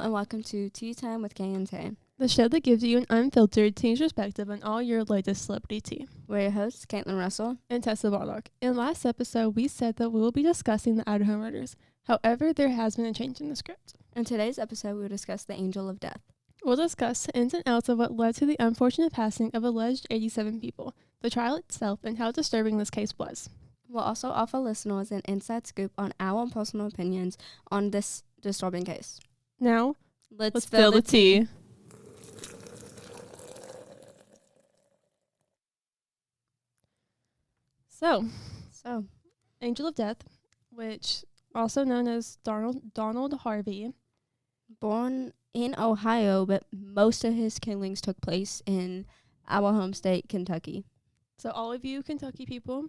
and welcome to Tea Time with Kay and Tay. The show that gives you an unfiltered teenage perspective on all your latest celebrity tea. We're your hosts, Katlyn Russell and Tesa Baldock. In last episode, we said that we will be discussing the Idaho murders. However, there has been a change in the script. In today's episode, we will discuss the Angel of Death. We'll discuss the ins and outs of what led to the unfortunate passing of alleged 87 people, the trial itself, and how disturbing this case was. We'll also offer listeners an inside scoop on our personal opinions on this disturbing case. Now, let's fill the tea. So, Angel of Death, which also known as Donald Harvey. Born in Ohio, but most of his killings took place in our home state, Kentucky. So all of you Kentucky people,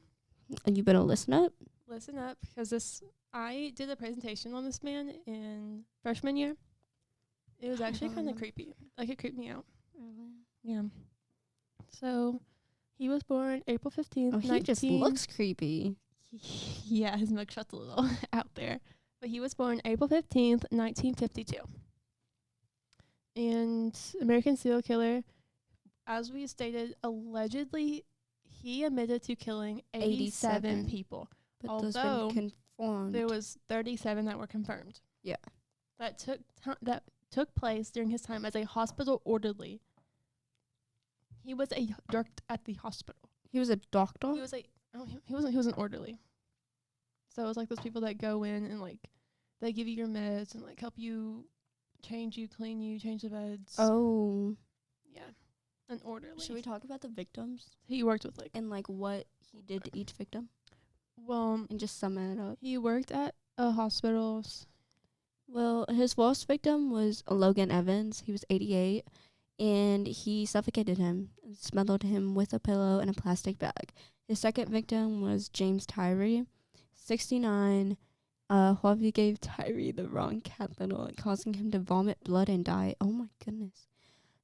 and you better listen up. Listen up, because I did a presentation on this man in freshman year. It was actually kind of creepy. Like, it creeped me out. Really? Yeah. So, he was born April 15th, he just looks creepy. Yeah, his mugshot's a little out there. But he was born April 15th, 1952. And American serial killer, as we stated, allegedly, he admitted to killing 87 people. But although been confirmed. There was 37 that were confirmed. Yeah. That took place during his time as a hospital orderly. He was worked at the hospital. He was a doctor? He was an orderly. So it was like those people that go in and like they give you your meds and like help you change you, clean you, change the beds. Oh. Yeah. An orderly. Should we talk about the victims? He worked with and what he did to each victim? Well, and just sum it up. He worked at hospitals. Well, his first victim was Logan Evans. He was 88. And he suffocated him, smothered him with a pillow and a plastic bag. His second victim was James Tyree, 69. Harvey gave Tyree the wrong catheter, causing him to vomit blood and die. Oh my goodness.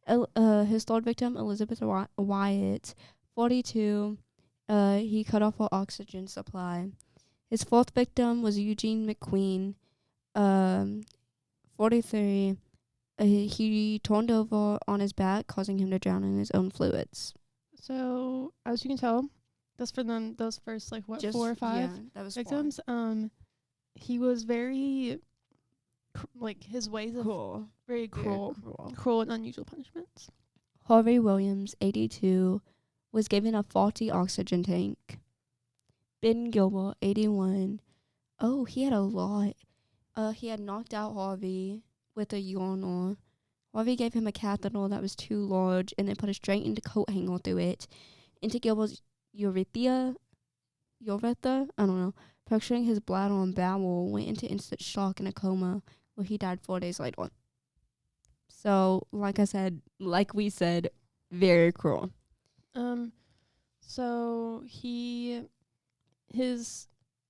His third victim, Elizabeth Wyatt, 42. He cut off her oxygen supply. His fourth victim was Eugene McQueen, 43. He turned over on his back, causing him to drown in his own fluids. So, as you can tell, that's for them. Those first 4 or 5 that was victims. 4. He was very, his ways of very cruel and unusual punishments. Harvey Williams, 82, was given a faulty oxygen tank. Ben Gilbert, 81. Oh, he had a lot. He had knocked out Harvey with a urinal. Harvey gave him a catheter that was too large and then put a straightened coat hanger through it into Gilbert's urethra, I don't know, puncturing his bladder and bowel, went into instant shock and a coma, where he died 4 days later. So, like we said, very cruel. So he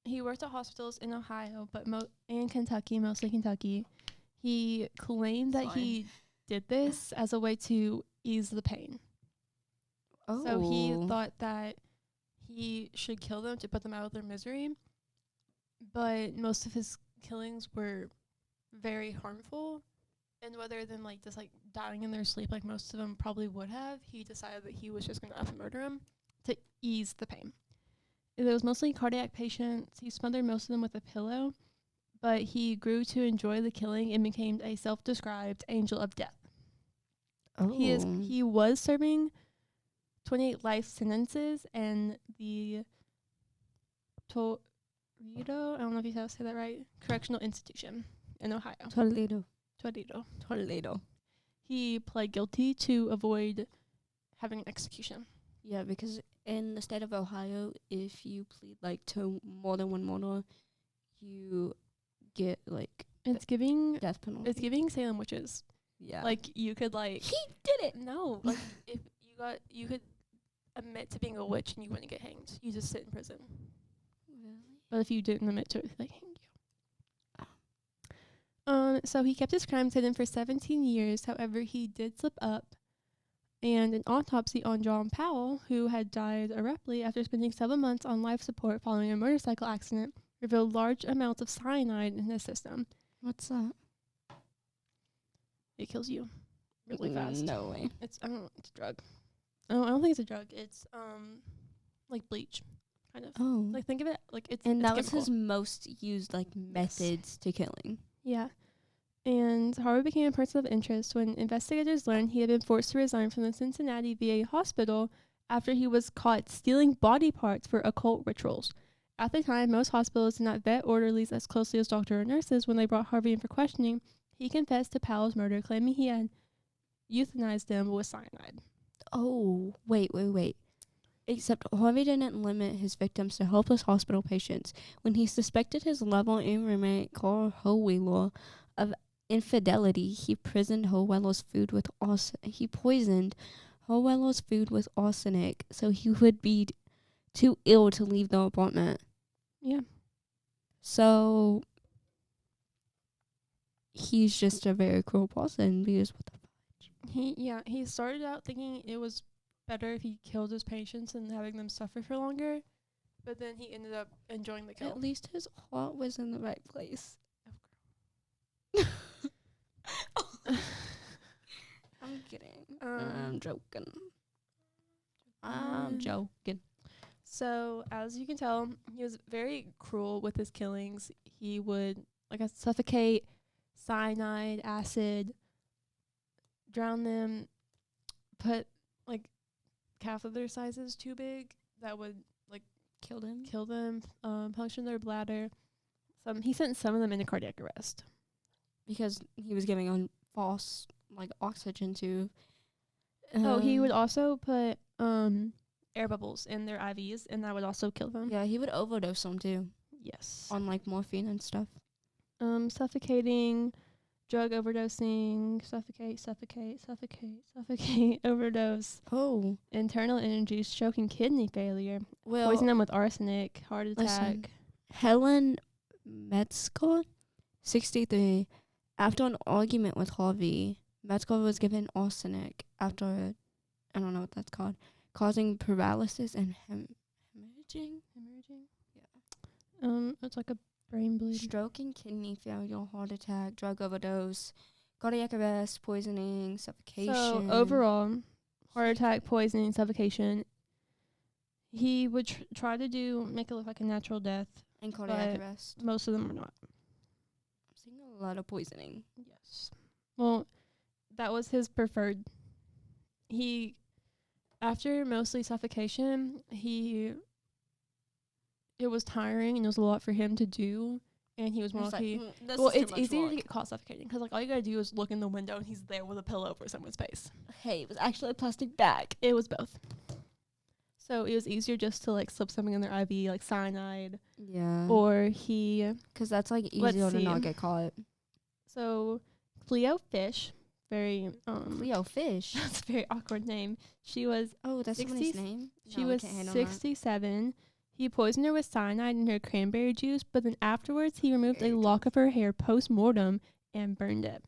worked at hospitals in Ohio, but in Kentucky, mostly Kentucky. He claimed that he did this as a way to ease the pain. Oh. So he thought that he should kill them to put them out of their misery. But most of his killings were very harmful. And rather than just dying in their sleep like most of them probably would have, he decided that he was just going to have to murder them to ease the pain. It was mostly cardiac patients. He smothered most of them with a pillow. But he grew to enjoy the killing and became a self-described angel of death. Oh. He was serving 28 life sentences in the Toledo, I don't know if you have to say that right, correctional institution in Ohio. Toledo. He pled guilty to avoid having an execution. Yeah, because in the state of Ohio, if you plead to more than one murder, you get it's giving death penalty. It's giving Salem witches. Yeah. You could he did it. No, if you could admit to being a witch and you wouldn't get hanged. You just sit in prison. Really? But if you didn't admit to it, they hang you. So he kept his crimes hidden for 17 years. However, he did slip up. And an autopsy on John Powell, who had died abruptly after spending 7 months on life support following a motorcycle accident, revealed large amounts of cyanide in his system. What's that? it kills you really fast. No way. It's I don't know, it's a drug. Oh, I don't think it's a drug. It's like bleach, kind of. Oh. Like think of it like it's And it's that was chemical. his most used like methods to killing. Yeah. And Harvey became a person of interest when investigators learned he had been forced to resign from the Cincinnati VA hospital after he was caught stealing body parts for occult rituals. At the time, most hospitals did not vet orderlies as closely as doctors or nurses. When they brought Harvey in for questioning, he confessed to Powell's murder, claiming he had euthanized them with cyanide. Oh, wait. Except Harvey didn't limit his victims to helpless hospital patients. When he suspected his level-in roommate, Carl Howeler, of infidelity, he poisoned Howeler's food with arsenic so he would be too ill to leave the apartment. Yeah. So he's just a very cruel person because what the He started out thinking it was better if he killed his patients than having them suffer for longer, but then he ended up enjoying the kill. At least his heart was in the right place. I'm kidding. I'm joking. So, as you can tell, he was very cruel with his killings. He would suffocate, cyanide, acid, drown them, put catheter sizes too big that would kill them, puncture their bladder. He sent some of them into cardiac arrest because he was giving on false oxygen to. He would also put air bubbles in their IVs, and that would also kill them. Yeah, he would overdose them too. Yes. On morphine and stuff. Suffocating, drug overdosing, suffocate, overdose. Oh. Internal injuries, stroke, and kidney failure. Poison them with arsenic, heart attack. Listen, Helen Metzger, 63, after an argument with Harvey, Metzger was given arsenic after, I don't know what that's called, causing paralysis and hemorrhaging. Yeah. It's like a brain bleed. Stroke and kidney failure, heart attack, drug overdose, cardiac arrest, poisoning, suffocation. So overall, heart attack, poisoning, suffocation. He would try to make it look like a natural death. And cardiac arrest. Most of them were not. I'm seeing a lot of poisoning. Yes. Well, that was his preferred. After mostly suffocation, it was tiring and it was a lot for him to do. And he was more lucky. It's easier to get caught suffocating because all you gotta do is look in the window and he's there with a pillow over someone's face. Hey, it was actually a plastic bag. It was both. So it was easier just to slip something in their IV, like cyanide. Yeah. Or because that's easier to not get caught. So Cleo Fish, Cleo Fish. That's a very awkward name. She was that's somebody's name. She was 67. He poisoned her with cyanide in her cranberry juice, but then afterwards he removed a lock of her hair post-mortem and burned it.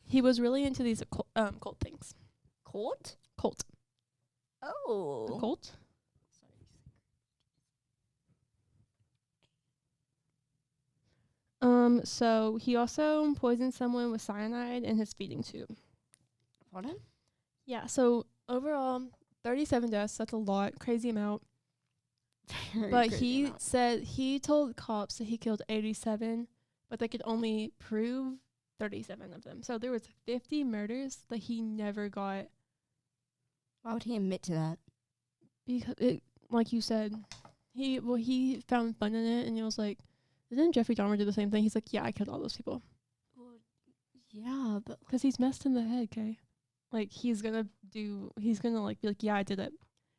He was really into these cult things. Cult? Cult. Oh. A cult? So he also poisoned someone with cyanide in his feeding tube. Pardon? Yeah, so overall, 37 deaths, that's a lot, crazy amount. But he told cops that he killed 87, but they could only prove 37 of them. So there was 50 murders that he never got. Why would he admit to that? Because like you said, he found fun in it, and he was like, didn't Jeffrey Dahmer do the same thing? He's like, yeah, I killed all those people. Well, yeah, but because he's messed in the head, Kay. He's gonna be like, yeah, I did it.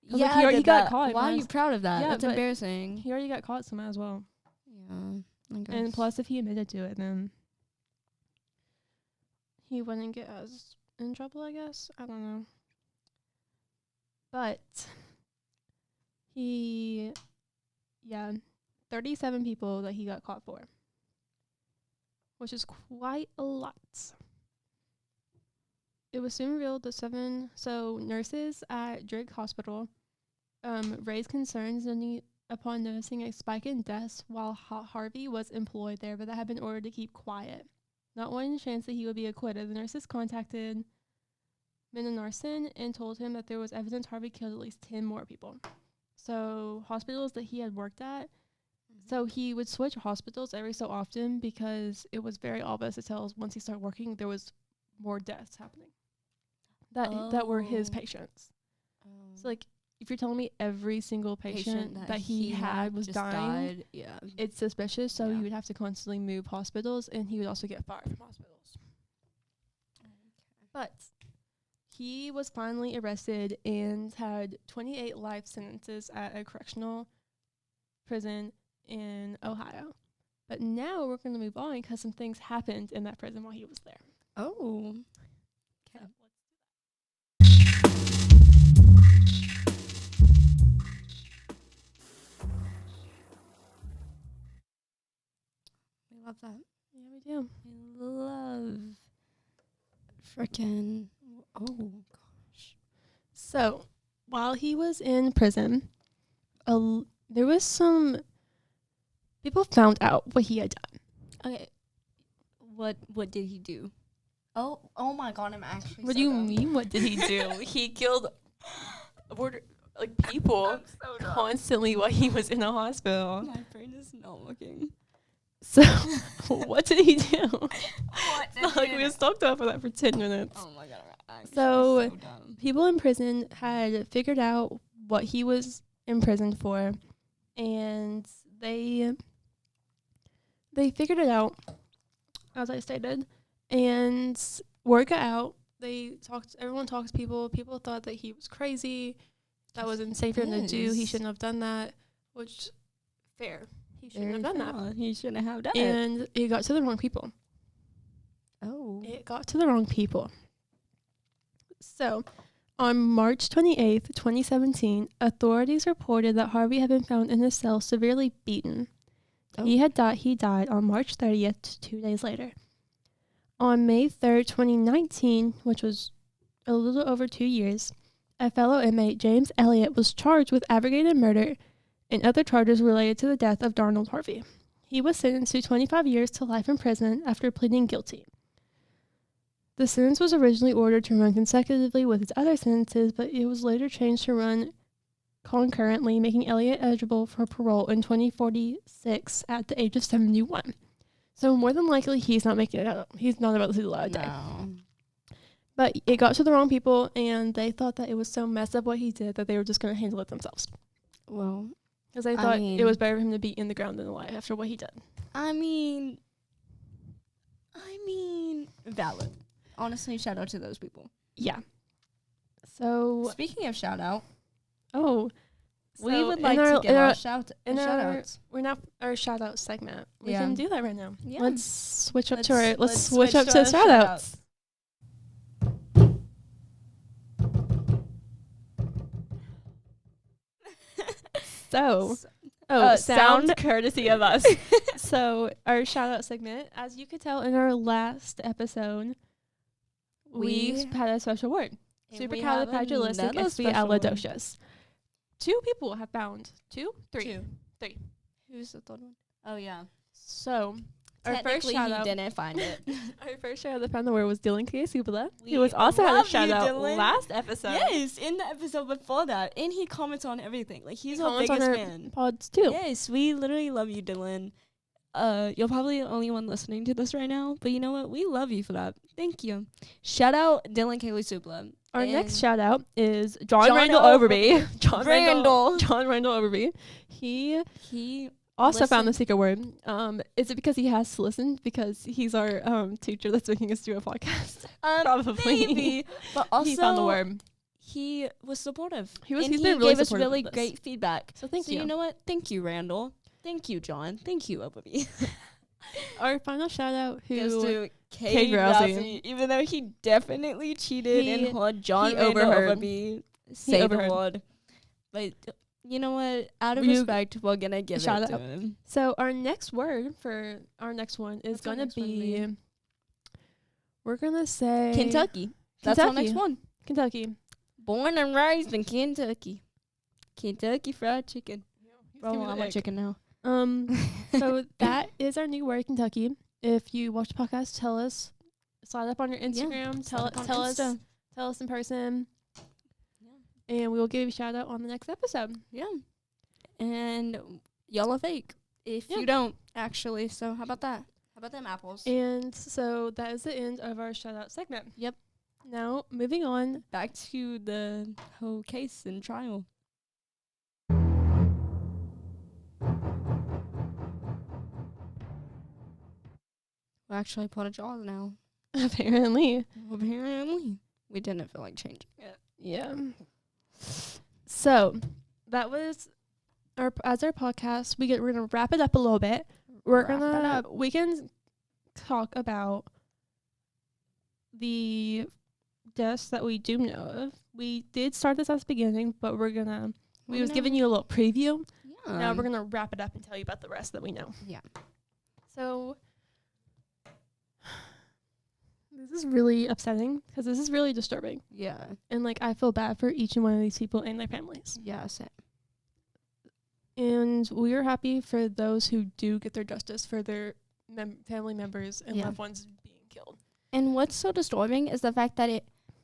Yeah, he got caught. Why are you proud of that? Yeah, that's embarrassing. He already got caught, so might as well. Yeah, I guess. And plus, if he admitted to it, then he wouldn't get as in trouble, I guess. I don't know. But 37 people that he got caught for, which is quite a lot. It was soon revealed that nurses at Drake Hospital raised concerns upon noticing a spike in deaths while Harvey was employed there, but that had been ordered to keep quiet. Not wanting a chance that he would be acquitted, the nurses contacted Minonarson and told him that there was evidence Harvey killed at least 10 more people. So hospitals that he had worked at, so he would switch hospitals every so often because it was very obvious to tell once he started working there was more deaths happening that were his patients. So like if you're telling me every single patient that he had was dying, yeah, it's suspicious. So he would have to constantly move hospitals, and he would also get fired from hospitals. But he was finally arrested and had 28 life sentences at a correctional prison in Ohio. But now we're going to move on because some things happened in that prison while he was there. Oh. Okay. We love that. Yeah, we do. We love frickin' oh gosh. So while he was in prison, there was some people found out what he had done. Okay. What did he do? Oh my god, I'm actually What do you mean, what did he do? He killed people constantly while he was in a hospital. My brain is not working. So, what did he do? What did Like, we just talked about that for 10 minutes. Oh my god, I'm actually So, dumb. People in prison had figured out what he was imprisoned for, and they figured it out, as I stated, and work it out. Everyone talks to people. People thought that he was crazy. That was insane for him to do. He shouldn't have done that, which, fair. He shouldn't have done that. He shouldn't have done it. And it got to the wrong people. Oh. It got to the wrong people. So, on March 28th, 2017, authorities reported that Harvey had been found in his cell severely beaten. Oh. He died on March 30th, 2 days later. On May 3rd, 2019, which was a little over 2 years, a fellow inmate, James Elliott, was charged with aggravated murder and other charges related to the death of Darnell Harvey. He was sentenced to 25 years to life in prison after pleading guilty. The sentence was originally ordered to run consecutively with his other sentences, but it was later changed to run concurrently, making Elliott eligible for parole in 2046 at the age of 71. So more than likely, he's not making it out. He's not about to see the light of day. No. But it got to the wrong people, and they thought that it was so messed up what he did that they were just going to handle it themselves. Well, Because they thought it was better for him to be in the ground than alive after what he did. I mean, valid. Honestly, shout out to those people. Yeah. So, speaking of shout out, we would like to give our shout outs. We're not our shout out segment. We Yeah. can do that right now. Yeah. Let's switch up to our shout outs. Sound courtesy of us. So, our shout out segment, as you could tell in our last episode, we had a special word. Supercalifragilisticexpialidocious. 2 people have found. 2? 3. 3. Who's the third one? Oh, yeah. So, our first shout out. Didn't find it. Our first shout out that found the word was Dylan Kay Supala. We He was also had a love shout you, out Dylan. last episode. Yes, in the episode before that. And he comments on everything. Like, he's our comments biggest on our fan. pods too. Yes, we literally love you, Dylan. You're probably the only one listening to this right now, but you know what? We love you for that. Thank you. Shout out Dylan Kay Supala. Our next shout out is John Randall Overby. John Randall Overby. He also found the secret word. Is it because he has to listen? Because he's our teacher that's making us do a podcast? Probably. Maybe. But also, he found the word. He was supportive. He's been really gave us supportive really of this. great feedback. So thank you. You know what? Thank you, Randall. Thank you, John. Thank you, Overby. Our final shout out goes to Kay Grousey. Even though he definitely cheated and heard John he Randall overheard. Overby say the overheard. word. But you know what? Out of respect, we're gonna give shout it to out. him. So our next word for our next one is gonna be. We're gonna say Kentucky. That's our next one. Kentucky. Born and raised in Kentucky. Kentucky Fried Chicken. Bro, I want chicken now. So that is our new word, Kentucky. If you watch the podcast, tell us. Slide up on your Instagram. Tell us in person. Yeah. And we will give you a shout out on the next episode. Yeah. And y'all are fake if you don't, actually. So how about that? How about them apples? And so that is the end of our shout out segment. Yep. Now, moving on. Back to the whole case and trial. We're actually part of Jaws now. Apparently. We didn't feel like changing it. Yeah. So, that was our podcast. We're going to wrap it up a little bit. We can talk about the deaths that we do know of. We did start this at the beginning, but we was giving you a little preview. Yeah. Now we're going to wrap it up and tell you about the rest that we know. Yeah. So, this is really upsetting because this is really disturbing. Yeah. And, like, I feel bad for each and one of these people and their families. Yeah, same. And we are happy for those who do get their justice for their family members and loved ones being killed. And what's so disturbing is the fact that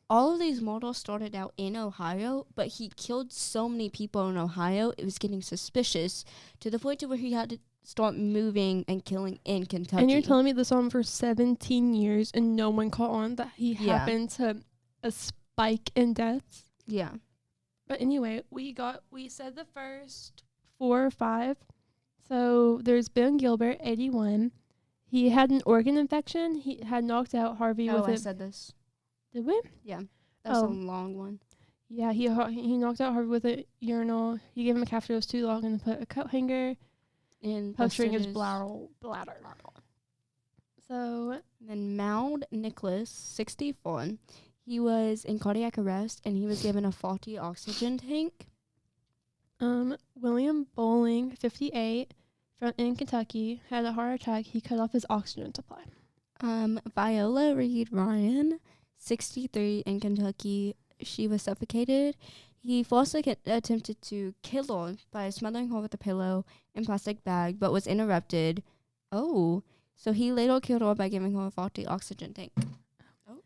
all of these murders started out in Ohio, but he killed so many people in Ohio, it was getting suspicious to the point to where he had to start moving and killing in Kentucky. And you're telling me this went on for 17 years and no one caught on that he happened to a spike in deaths? Yeah. But anyway, we said the first 4 or 5. So there's Ben Gilbert, 81. He had an organ infection. He had knocked out Harvey with I said this. Did we? Yeah. That's a long one. Yeah, he knocked out Harvey with a urinal. He gave him a catheter that was too long and put a coat hanger and puncturing his bladder. So then Maud Nicholas, 64. He was in cardiac arrest and he was given a faulty oxygen tank. William Bowling, 58, in Kentucky, had a heart attack. He cut off his oxygen supply. Viola Reed Ryan, 63, in Kentucky. She was suffocated. He falsely attempted to kill her by smothering her with a pillow and plastic bag, but was interrupted. Oh, so he later killed her by giving her a faulty oxygen tank. Oh.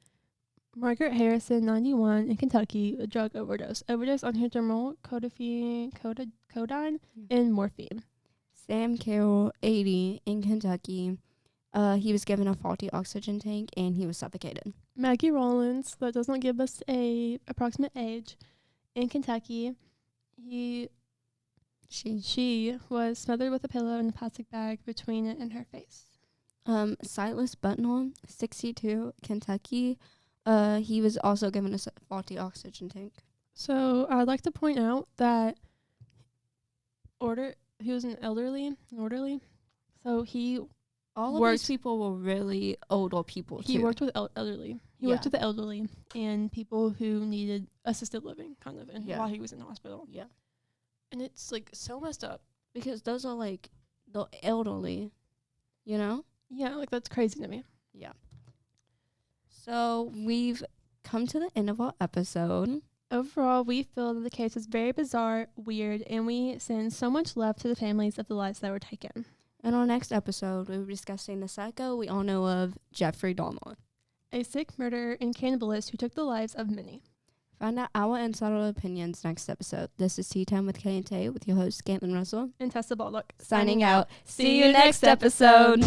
Margaret Harrison, 91, in Kentucky, a drug overdose. Overdose on hypnodermal, codeine, and morphine. Sam Carroll, 80, in Kentucky. He was given a faulty oxygen tank and he was suffocated. Maggie Rollins, that does not give us a approximate age, in Kentucky. She was smothered with a pillow and a plastic bag between it and her face. Silas Butnall, 62, Kentucky. He was also given a faulty oxygen tank. So I'd like to point out that he was an orderly. So all of these people were really older people too. He worked with elderly. He worked with the elderly and people who needed assisted living, kind of, and while he was in the hospital. Yeah. And it's, like, so messed up. Because those are, like, the elderly, you know? Yeah, like, that's crazy to me. Yeah. So, we've come to the end of our episode. Overall, we feel that the case is very bizarre, weird, and we send so much love to the families of the lives that were taken. In our next episode, we'll be discussing the psycho we all know of, Jeffrey Dahmer. A sick murderer and cannibalist who took the lives of many. Find out our insider opinions next episode. This is Tea Time with Kay and Tay with your host, Katlyn Russell. And Tesa Baldock. Signing out. See you next episode.